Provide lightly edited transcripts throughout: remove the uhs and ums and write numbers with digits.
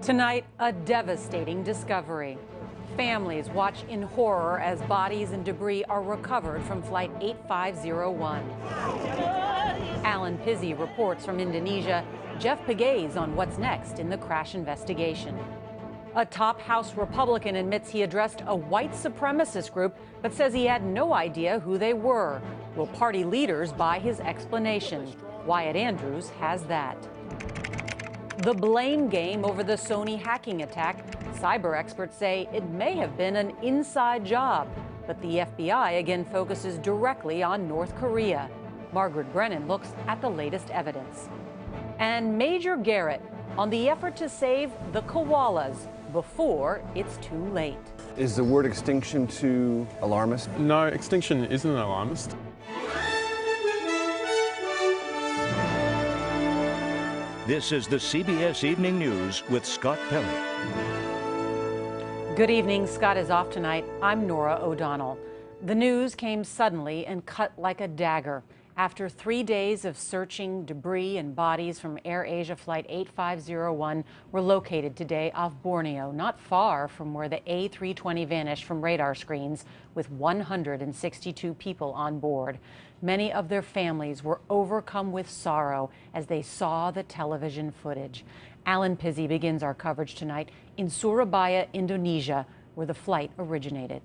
Tonight, a devastating discovery. Families watch in horror as bodies and debris are recovered from Flight 8501. Alan Pizzi reports from Indonesia. Jeff Pegues on what's next in the crash investigation. A top House Republican admits he addressed a white supremacist group, but says he had no idea who they were. Will party leaders buy his explanation? Wyatt Andrews has that. The blame game over the Sony hacking attack. Cyber experts say it may have been an inside job, but the FBI again focuses directly on North Korea. Margaret Brennan looks at the latest evidence. And Major Garrett on the effort to save the koalas before it's too late. Is the word extinction too alarmist? No, extinction isn't alarmist. This is the CBS Evening News with Scott Pelley. Good evening. Scott is off tonight. I'm Norah O'Donnell. The news came suddenly and cut like a dagger. After 3 days of searching, debris and bodies from AirAsia Flight 8501 were located today off Borneo, not far from where the A320 vanished from radar screens with 162 people on board. Many of their families were overcome with sorrow as they saw the television footage. Alan Pizzi begins our coverage tonight in Surabaya, Indonesia, where the flight originated.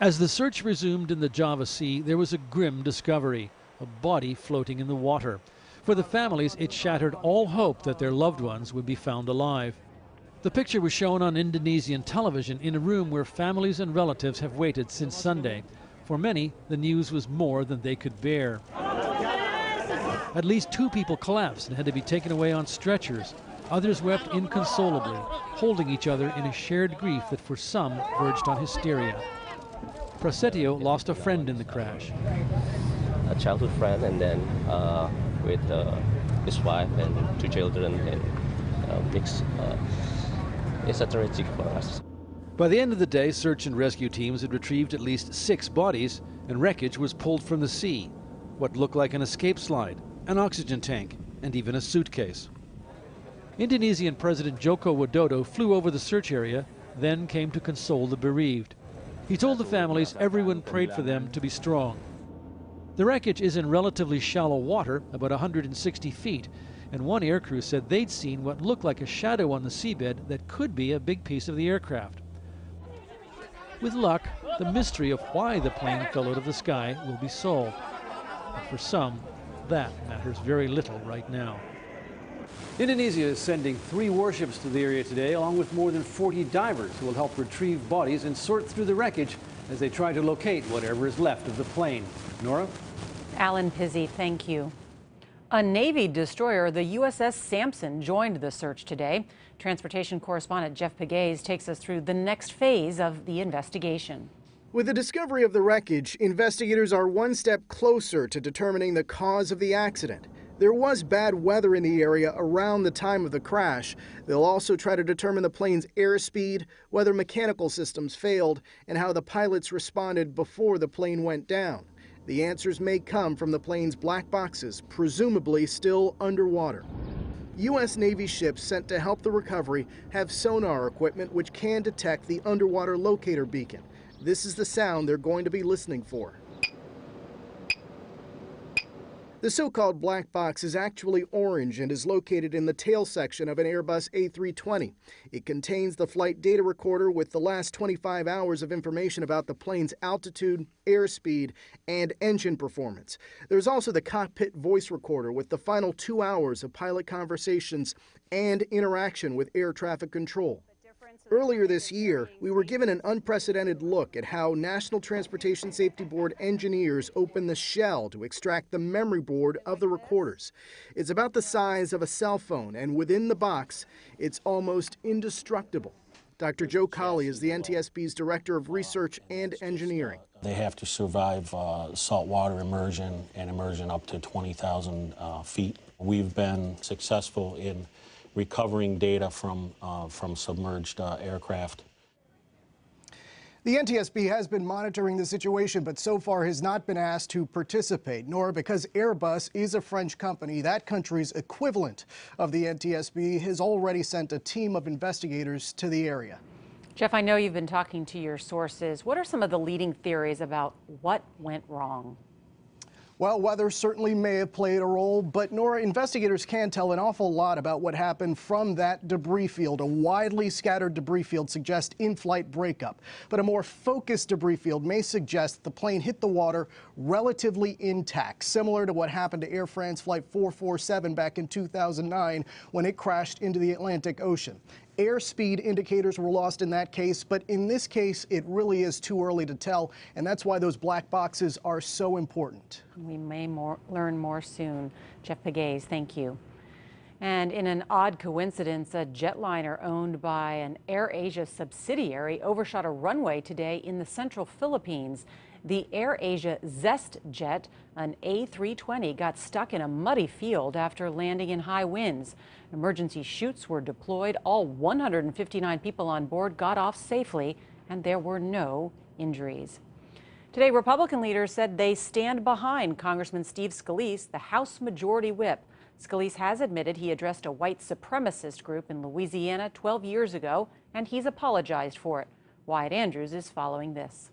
As the search resumed in the Java Sea, there was a grim discovery, a body floating in the water. For the families, it shattered all hope that their loved ones would be found alive. The picture was shown on Indonesian television in a room where families and relatives have waited since Sunday. For many, the news was more than they could bear. At least 2 people collapsed and had to be taken away on stretchers. Others wept inconsolably, holding each other in a shared grief that for some verged on hysteria. Prasetyo lost a friend in the crash. A childhood friend, and then with his wife and 2 children, and it's a tragic for us. By the end of the day, search and rescue teams had retrieved at least 6 bodies, and wreckage was pulled from the sea. What looked like an escape slide, an oxygen tank, and even a suitcase. Indonesian President Joko Widodo flew over the search area, then came to console the bereaved. He told the families everyone prayed for them to be strong. The wreckage is in relatively shallow water, about 160 feet, and one aircrew said they'd seen what looked like a shadow on the seabed that could be a big piece of the aircraft. With luck, the mystery of why the plane fell out of the sky will be solved. But for some, that matters very little right now. Indonesia is sending 3 warships to the area today, along with more than 40 divers who will help retrieve bodies and sort through the wreckage as they try to locate whatever is left of the plane. Nora? Alan Pizzi, thank you. A Navy destroyer, the USS Sampson, joined the search today. Transportation correspondent Jeff Pegues takes us through the next phase of the investigation. With the discovery of the wreckage, investigators are one step closer to determining the cause of the accident. There was bad weather in the area around the time of the crash. They'll also try to determine the plane's airspeed, whether mechanical systems failed, and how the pilots responded before the plane went down. The answers may come from the plane's black boxes, presumably still underwater. U.S. Navy ships sent to help the recovery have sonar equipment which can detect the underwater locator beacon. This is the sound they're going to be listening for. The so-called black box is actually orange and is located in the tail section of an Airbus A320. It contains the flight data recorder with the last 25 hours of information about the plane's altitude, airspeed, and engine performance. There's also the cockpit voice recorder with the final 2 hours of pilot conversations and interaction with air traffic control. Earlier this year, we were given an unprecedented look at how National Transportation Safety Board engineers open the shell to extract the memory board of the recorders. It's about the size of a cell phone, and within the box, it's almost indestructible. Dr. Joe Colley is the NTSB's Director of Research and Engineering. They have to survive saltwater immersion and immersion up to 20,000 feet. We've been successful in recovering data from submerged aircraft. The NTSB has been monitoring the situation, but so far has not been asked to participate, nor because Airbus is a French company. That country's equivalent of the NTSB has already sent a team of investigators to the area. Jeff, I know you've been talking to your sources. What are some of the leading theories about what went wrong? Well, weather certainly may have played a role, but Nora, investigators can tell an awful lot about what happened from that debris field. A widely scattered debris field suggests in-flight breakup, but a more focused debris field may suggest the plane hit the water relatively intact, similar to what happened to Air France Flight 447 back in 2009 when it crashed into the Atlantic Ocean. Airspeed indicators were lost in that case, but in this case, it really is too early to tell, and that's why those black boxes are so important. We may learn more soon. Jeff Pegues, thank you. And in an odd coincidence, a jetliner owned by an AirAsia subsidiary overshot a runway today in the central Philippines. The AirAsia Zest jet, an A320, got stuck in a muddy field after landing in high winds. Emergency chutes were deployed. All 159 people on board got off safely, and there were no injuries. Today, Republican leaders said they stand behind Congressman Steve Scalise, the House Majority Whip. Scalise has admitted he addressed a white supremacist group in Louisiana 12 years ago, and he's apologized for it. Wyatt Andrews is following this.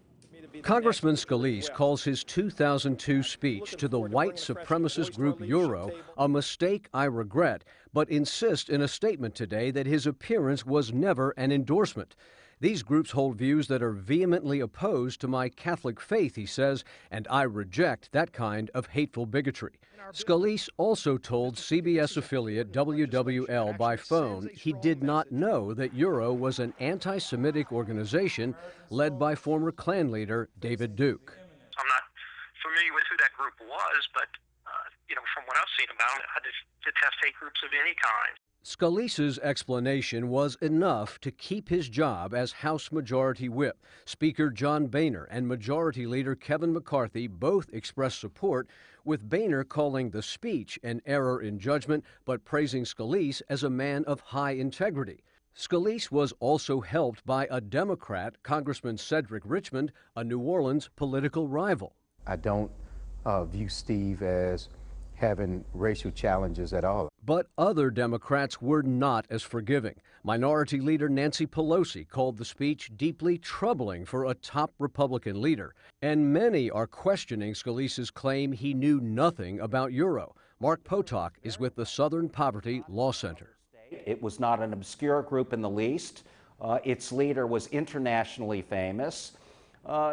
Congressman Scalise calls his 2002 speech to the white supremacist group Euro a mistake I regret, but insists in a statement today that his appearance was never an endorsement. These groups hold views that are vehemently opposed to my Catholic faith, he says, and I reject that kind of hateful bigotry. Scalise also told CBS affiliate WWL by phone he did not know that Euro was an anti-Semitic organization led by former Klan leader David Duke. I'm not familiar with who that group was, but from what I've seen about it, I detest hate groups of any kind. Scalise's explanation was enough to keep his job as House Majority Whip. Speaker John Boehner and Majority Leader Kevin McCarthy both expressed support, with Boehner calling the speech an error in judgment, but praising Scalise as a man of high integrity. Scalise was also helped by a Democrat, Congressman Cedric Richmond, a New Orleans political rival. I don't view Steve as having racial challenges at all. But other Democrats were not as forgiving. Minority Leader Nancy Pelosi called the speech deeply troubling for a top Republican leader. And many are questioning Scalise's claim he knew nothing about Euro. Mark Potok is with the Southern Poverty Law Center. It was not an obscure group in the least. Its leader was internationally famous.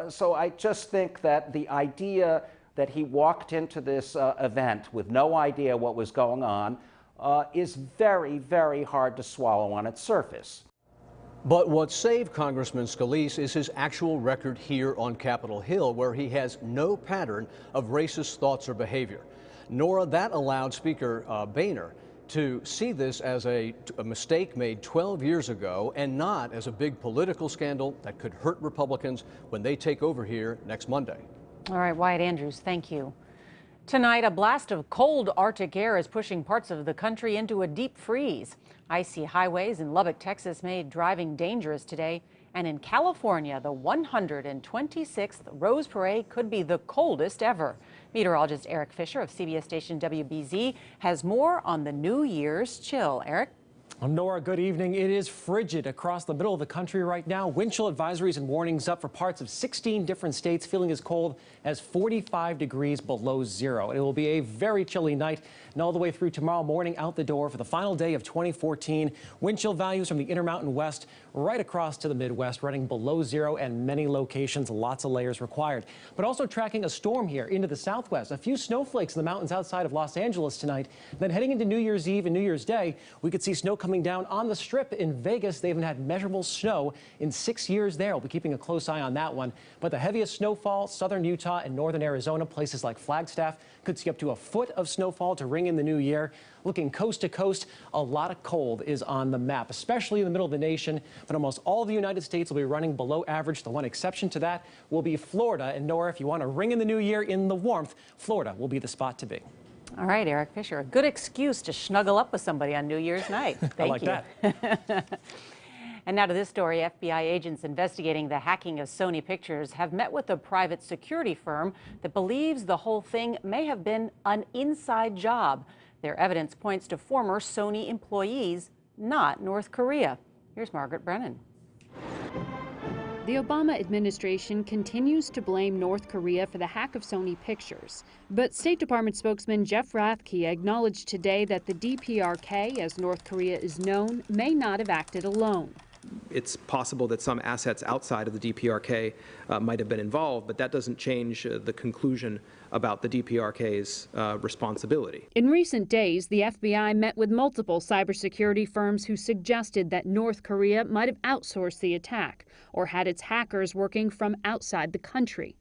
So I just think that the idea that he walked into this event with no idea what was going on is very, very hard to swallow on its surface. But what saved Congressman Scalise is his actual record here on Capitol Hill, where he has no pattern of racist thoughts or behavior. Nora, that allowed Speaker Boehner to see this as a mistake made 12 years ago and not as a big political scandal that could hurt Republicans when they take over here next Monday. All right, Wyatt Andrews, thank you. Tonight, a blast of cold Arctic air is pushing parts of the country into a deep freeze. Icy highways in Lubbock, Texas made driving dangerous today. And in California, the 126th Rose Parade could be the coldest ever. Meteorologist Eric Fisher of CBS station WBZ has more on the New Year's chill. Eric? Nora, good evening. It is frigid across the middle of the country right now. Wind chill advisories and warnings up for parts of 16 different states, feeling as cold as 45 degrees below zero. It will be a very chilly night and all the way through tomorrow morning out the door for the final day of 2014. Wind chill values from the Intermountain West right across to the Midwest, running below zero and many locations, lots of layers required. But also tracking a storm here into the southwest. A few snowflakes in the mountains outside of Los Angeles tonight. Then heading into New Year's Eve and New Year's Day, we could see snow coming down on the Strip in Vegas. They haven't had measurable snow in 6 years there. We'll be keeping a close eye on that one. But the heaviest snowfall, southern Utah and northern Arizona, places like Flagstaff, could see up to a foot of snowfall to ring in the new year. Looking coast to coast, a lot of cold is on the map, especially in the middle of the nation. But almost all of the United States will be running below average. The one exception to that will be Florida. And Nora, if you want to ring in the new year in the warmth, Florida will be the spot to be. All right, Eric Fisher, a good excuse to snuggle up with somebody on New Year's night. Thank you. I like that. And now to this story. FBI agents investigating the hacking of Sony Pictures have met with a private security firm that believes the whole thing may have been an inside job. Their evidence points to former Sony employees, not North Korea. Here's Margaret Brennan. The Obama administration continues to blame North Korea for the hack of Sony Pictures. But State Department spokesman Jeff Rathke acknowledged today that the DPRK, as North Korea is known, may not have acted alone. It's possible that some assets outside of the DPRK might have been involved, but that doesn't change the conclusion about the DPRK's responsibility. In recent days, the FBI met with multiple cybersecurity firms who suggested that North Korea might have outsourced the attack or had its hackers working from outside the country.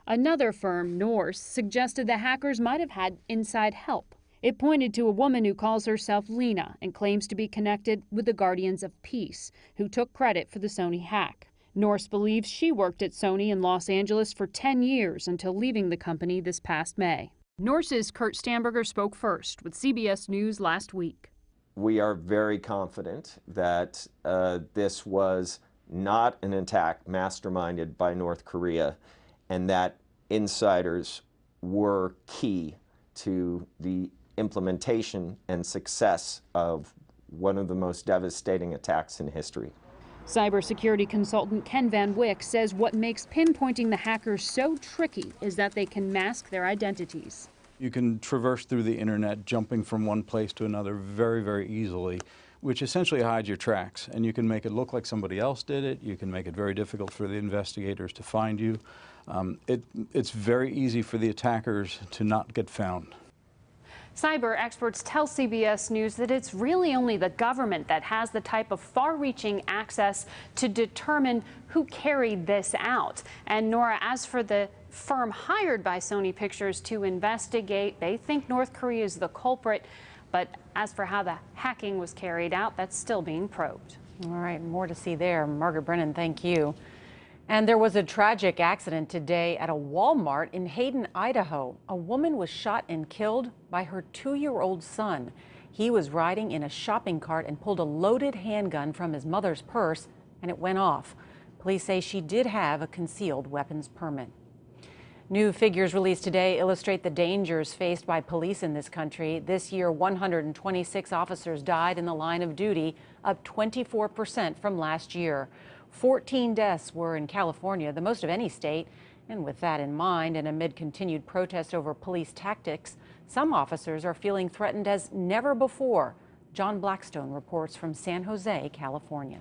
Another firm, Norse, suggested the hackers might have had inside help. It pointed to a woman who calls herself Lena and claims to be connected with the Guardians of Peace, who took credit for the Sony hack. Norse believes she worked at Sony in Los Angeles for 10 years until leaving the company this past May. Norse's Kurt Stamberger spoke first with CBS News last week. We are very confident that this was not an attack masterminded by North Korea, and that insiders were key to the implementation and success of one of the most devastating attacks in history. Cybersecurity consultant Ken Van Wyck says what makes pinpointing the hackers so tricky is that they can mask their identities. You can traverse through the internet, jumping from one place to another very, very easily, which essentially hides your tracks. And you can make it look like somebody else did it. You can make it very difficult for the investigators to find you. It's very easy for the attackers to not get found. Cyber experts tell CBS News that it's really only the government that has the type of far-reaching access to determine who carried this out. And Nora, as for the firm hired by Sony Pictures to investigate, they think North Korea is the culprit. But as for how the hacking was carried out, that's still being probed. All right, more to see there. Margaret Brennan, thank you. And there was a tragic accident today at a Walmart in Hayden, Idaho. A woman was shot and killed by her 2-year-old son. He was riding in a shopping cart and pulled a loaded handgun from his mother's purse, and it went off. Police say she did have a concealed weapons permit. New figures released today illustrate the dangers faced by police in this country. This year, 126 officers died in the line of duty, up 24% from last year. 14 deaths were in California, the most of any state. And with that in mind, and amid continued protest over police tactics, some officers are feeling threatened as never before. John Blackstone reports from San Jose, California.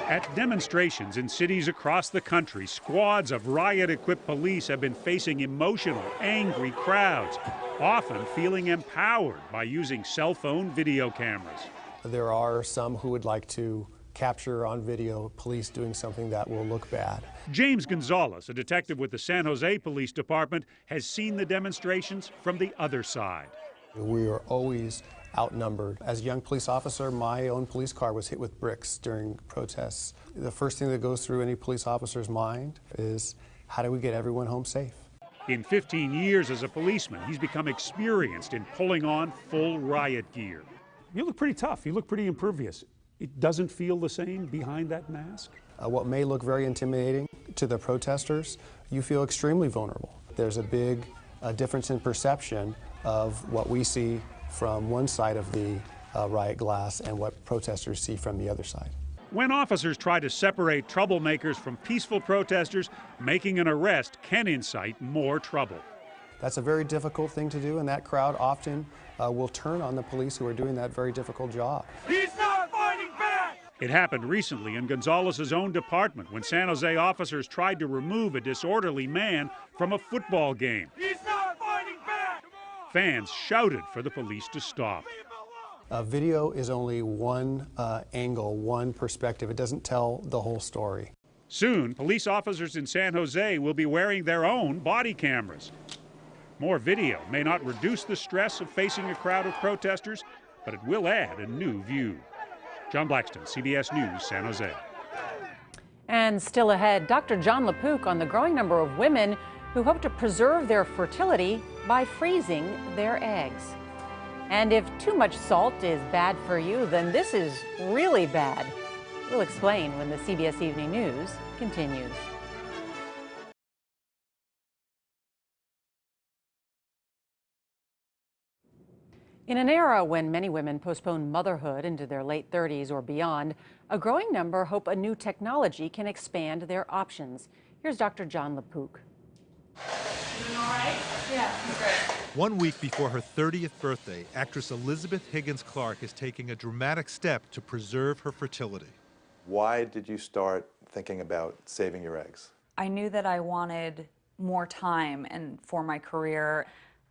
At demonstrations in cities across the country, squads of riot-equipped police have been facing emotional, angry crowds, often feeling empowered by using cell phone video cameras. There are some who would like to capture on video police doing something that will look bad. James Gonzalez, a detective with the San Jose Police Department, has seen the demonstrations from the other side. We are always outnumbered. As a young police officer, my own police car was hit with bricks during protests. The first thing that goes through any police officer's mind is, how do we get everyone home safe? In 15 years as a policeman, he's become experienced in pulling on full riot gear. You look pretty tough. You look pretty impervious. It doesn't feel the same behind that mask? What may look very intimidating to the protesters, you feel extremely vulnerable. There's a big difference in perception of what we see from one side of the riot glass and what protesters see from the other side. When officers try to separate troublemakers from peaceful protesters, making an arrest can incite more trouble. That's a very difficult thing to do, and that crowd often will turn on the police who are doing that very difficult job. He's not fighting back! It happened recently in Gonzalez's own department when San Jose officers tried to remove a disorderly man from a football game. He's not fighting back! Fans shouted for the police to stop. Video is only one angle, one perspective. It doesn't tell the whole story. Soon, police officers in San Jose will be wearing their own body cameras. More video may not reduce the stress of facing a crowd of protesters, but it will add a new view. John Blackstone, CBS News, San Jose. And still ahead, Dr. John LaPook on the growing number of women who hope to preserve their fertility by freezing their eggs. And if too much salt is bad for you, then this is really bad. We'll explain when the CBS Evening News continues. In an era when many women postpone motherhood into their late 30s or beyond, a growing number hope a new technology can expand their options. Here's Dr. John LaPook. Doing all right? Yeah, great. 1 week before her 30th birthday, actress Elizabeth Higgins Clarke is taking a dramatic step to preserve her fertility. Why did you start thinking about saving your eggs? I knew that I wanted more time and for my career.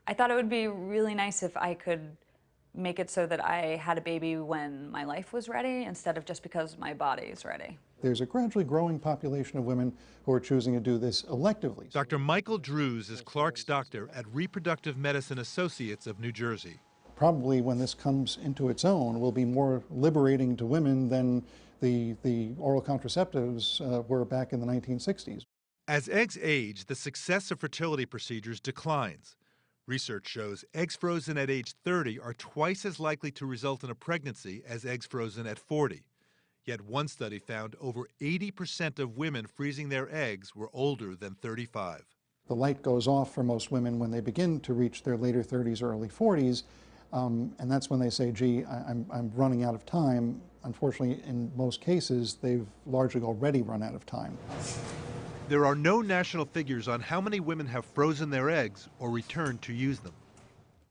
I thought it would be really nice if I could make it so that I had a baby when my life was ready instead of just because my body is ready. There's a gradually growing population of women who are choosing to do this electively. Dr. Michael Drews is Clarke's doctor at Reproductive Medicine Associates of New Jersey. Probably when this comes into its own, will be more liberating to women than the oral contraceptives were back in the 1960s. As eggs age, the success of fertility procedures declines. Research shows eggs frozen at age 30 are twice as likely to result in a pregnancy as eggs frozen at 40. Yet one study found over 80% of women freezing their eggs were older than 35. The light goes off for most women when they begin to reach their later 30s, early 40s, and that's when they say, gee, I'm running out of time. Unfortunately, in most cases, they've largely already run out of time. There are no national figures on how many women have frozen their eggs or returned to use them.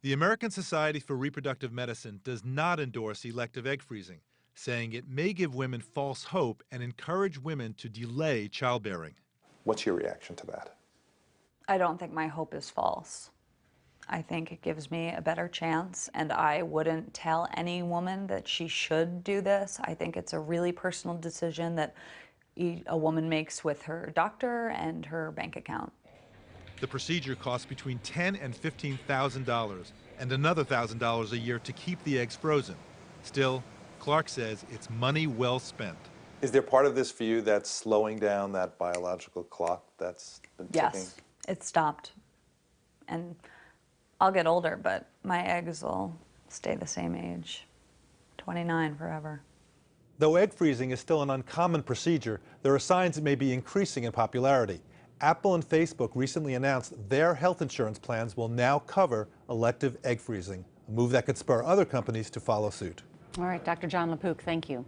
The American Society for Reproductive Medicine does not endorse elective egg freezing, saying it may give women false hope and encourage women to delay childbearing. What's your reaction to that? I don't think my hope is false. I think it gives me a better chance, and I wouldn't tell any woman that she should do this. I think it's a really personal decision that a woman makes with her doctor and her bank account. The procedure costs between $10,000 and $15,000 and another $1,000 a year to keep the eggs frozen. Still, Clarke says it's money well spent. Is there part of this for you that's slowing down that biological clock that's been ticking? Yes, it stopped. And I'll get older, but my eggs will stay the same age, 29 forever. Though egg freezing is still an uncommon procedure, there are signs it may be increasing in popularity. Apple and Facebook recently announced their health insurance plans will now cover elective egg freezing, a move that could spur other companies to follow suit. All right, Dr. John LaPook, thank you.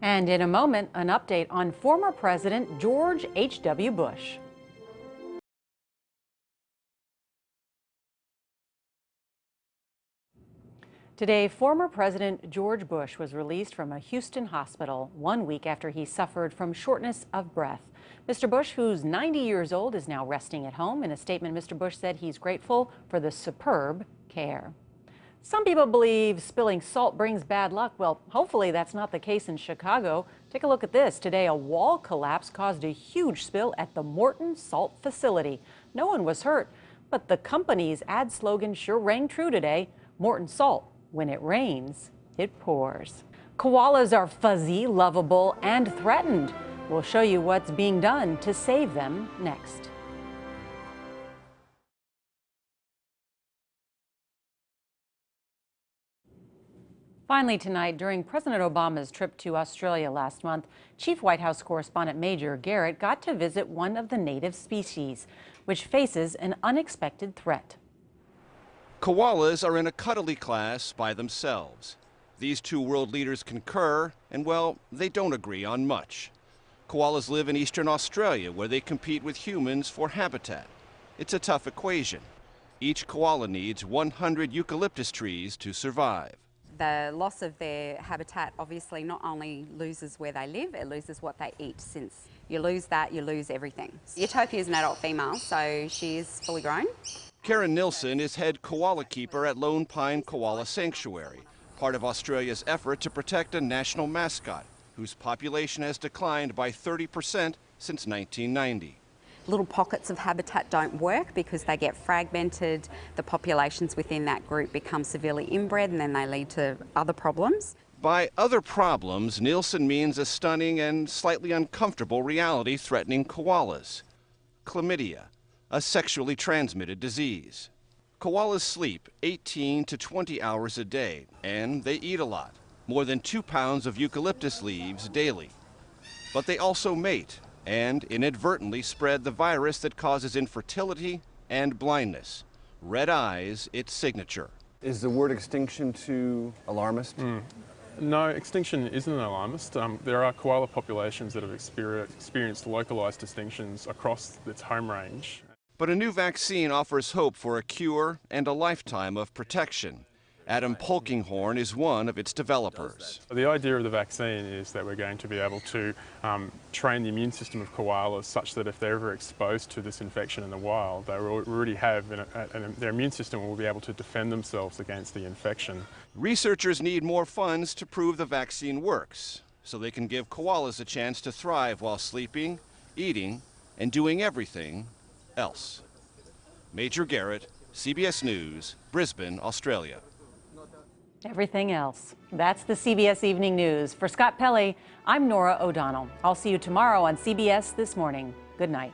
And in a moment, an update on former President George H.W. Bush. Today, former President George Bush was released from a Houston hospital 1 week after he suffered from shortness of breath. Mr. Bush, who's 90 years old, is now resting at home. In a statement, Mr. Bush said he's grateful for the superb care. Some people believe spilling salt brings bad luck. Well, hopefully that's not the case in Chicago. Take a look at this. Today, a wall collapse caused a huge spill at the Morton Salt facility. No one was hurt, but the company's ad slogan sure rang true today. Morton Salt. When it rains, it pours. Koalas are fuzzy, lovable, and threatened. We'll show you what's being done to save them next. Finally tonight, during President Obama's trip to Australia last month, Chief White House Correspondent Major Garrett got to visit one of the native species, which faces an unexpected threat. Koalas are in a cuddly class by themselves. These two world leaders concur, and well, they don't agree on much. Koalas live in eastern Australia, where they compete with humans for habitat. It's a tough equation. Each koala needs 100 eucalyptus trees to survive. The loss of their habitat obviously not only loses where they live, it loses what they eat. Since you lose that, you lose everything. Utopia is an adult female, so she is fully grown. Karen Nilsson is head koala keeper at Lone Pine Koala Sanctuary, part of Australia's effort to protect a national mascot whose population has declined by 30% since 1990. Little pockets of habitat don't work because they get fragmented. The populations within that group become severely inbred and then they lead to other problems. By other problems, Nilsson means a stunning and slightly uncomfortable reality threatening koalas. Chlamydia, a sexually transmitted disease. Koalas sleep 18 to 20 hours a day, and they eat a lot. more than 2 pounds of eucalyptus leaves daily. But they also mate and inadvertently spread the virus that causes infertility and blindness. Red eyes, its signature. Is the word extinction too alarmist? No, extinction isn't an alarmist. There are koala populations that have experienced localized extinctions across its home range. But a new vaccine offers hope for a cure and a lifetime of protection. Adam Polkinghorn is one of its developers. The idea of the vaccine is that we're going to be able to train the immune system of koalas such that if they're ever exposed to this infection in the wild, they already have, their immune system will be able to defend themselves against the infection. Researchers need more funds to prove the vaccine works, so they can give koalas a chance to thrive while sleeping, eating, and doing everything else. Major Garrett, CBS News, Brisbane, Australia. Everything else. That's the CBS Evening News. For Scott Pelley, I'm Nora O'Donnell. I'll see you tomorrow on CBS This Morning. Good night.